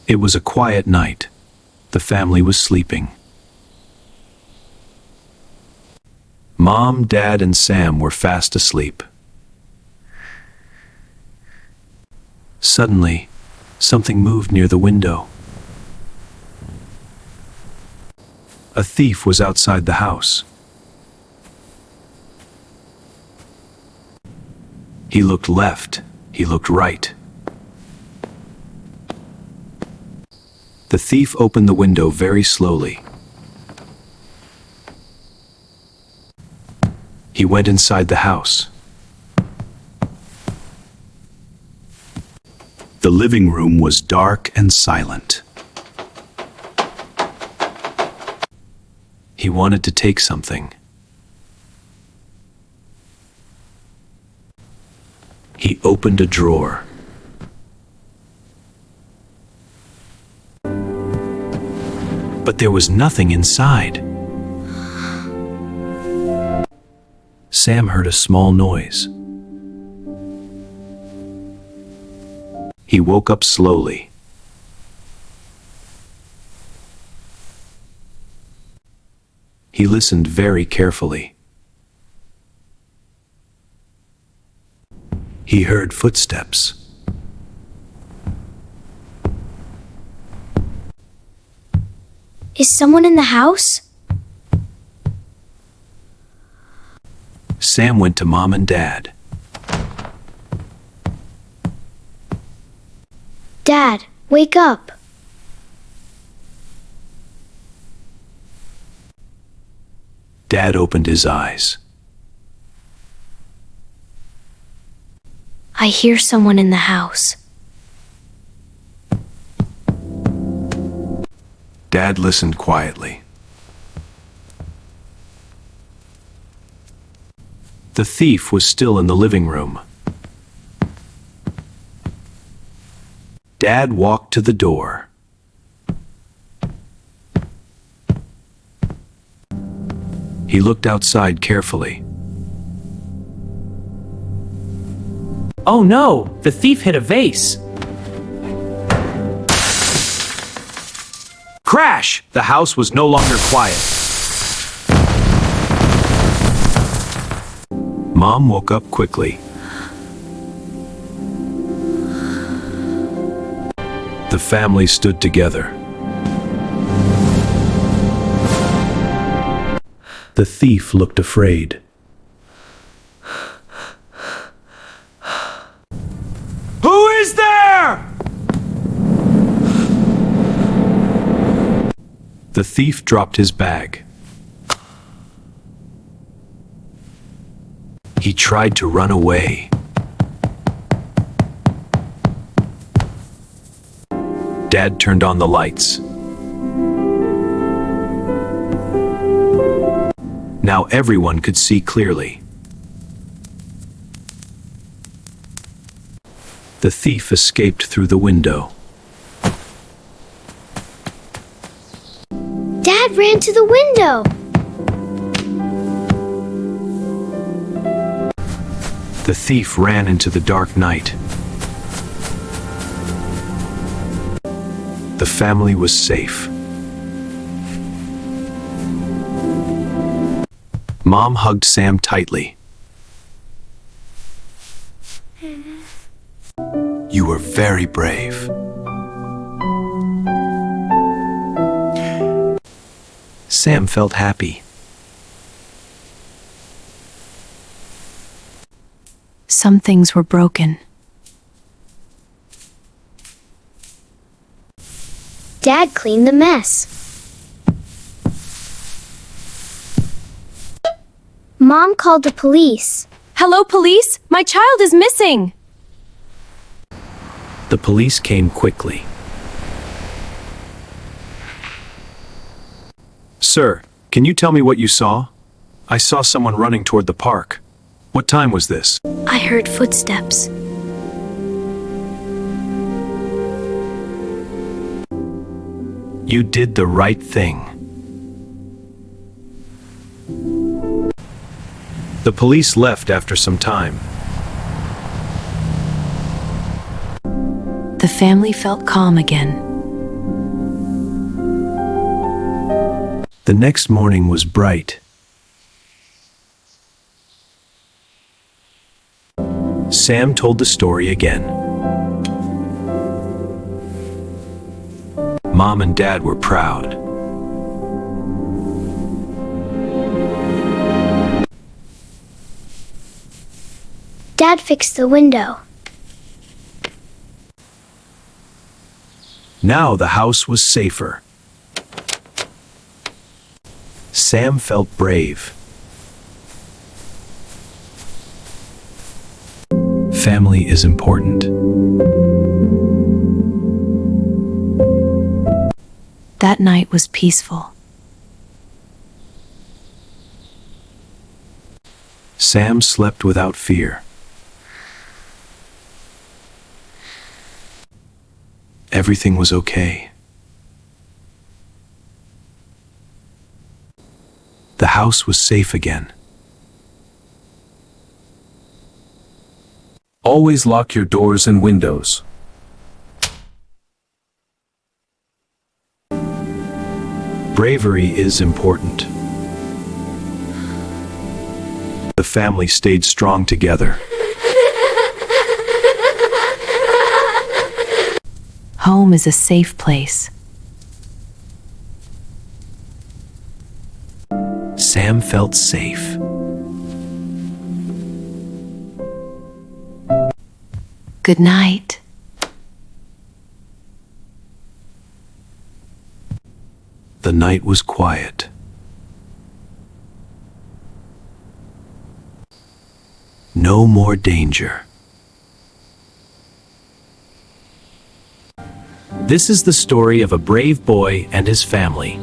It was a quiet night. The family was sleeping. Mom, Dad, and Sam were fast asleep. Suddenly, something moved near the window. A thief was outside the house. He looked left, he looked right. The thief opened the window very slowly. He went inside the house. The living room was dark and silent. He wanted to take something. He opened a drawer. But there was nothing inside. Sam heard a small noise. He woke up slowly. He listened very carefully. He heard footsteps. Is someone in the house? Sam went to Mom and Dad. Dad, wake up. Dad opened his eyes. I hear someone in the house. Dad listened quietly. The thief was still in the living room. Dad walked to the door. He looked outside carefully. Oh no! The thief hit a vase! Crash! The house was no longer quiet. Mom woke up quickly. The family stood together. The thief looked afraid. Who is there? The thief dropped his bag. He tried to run away. Dad turned on the lights. Now everyone could see clearly. The thief escaped through the window. Dad ran to the window. The thief ran into the dark night. The family was safe. Mom hugged Sam tightly. You were very brave. Sam felt happy. Some things were broken. Dad cleaned the mess. Mom called the police. Hello, police! My child is missing! The police came quickly. Sir, can you tell me what you saw? I saw someone running toward the park. What time was this? I heard footsteps. You did the right thing. The police left after some time. The family felt calm again. The next morning was bright. Sam told the story again. Mom and Dad were proud. Dad fixed the window. Now the house was safer. Sam felt brave. Family is important. That night was peaceful. Sam slept without fear. Everything was okay. The house was safe again. Always lock your doors and windows. Bravery is important. The family stayed strong together. Home is a safe place. Sam felt safe. Good night. The night was quiet. No more danger. This is the story of a brave boy and his family.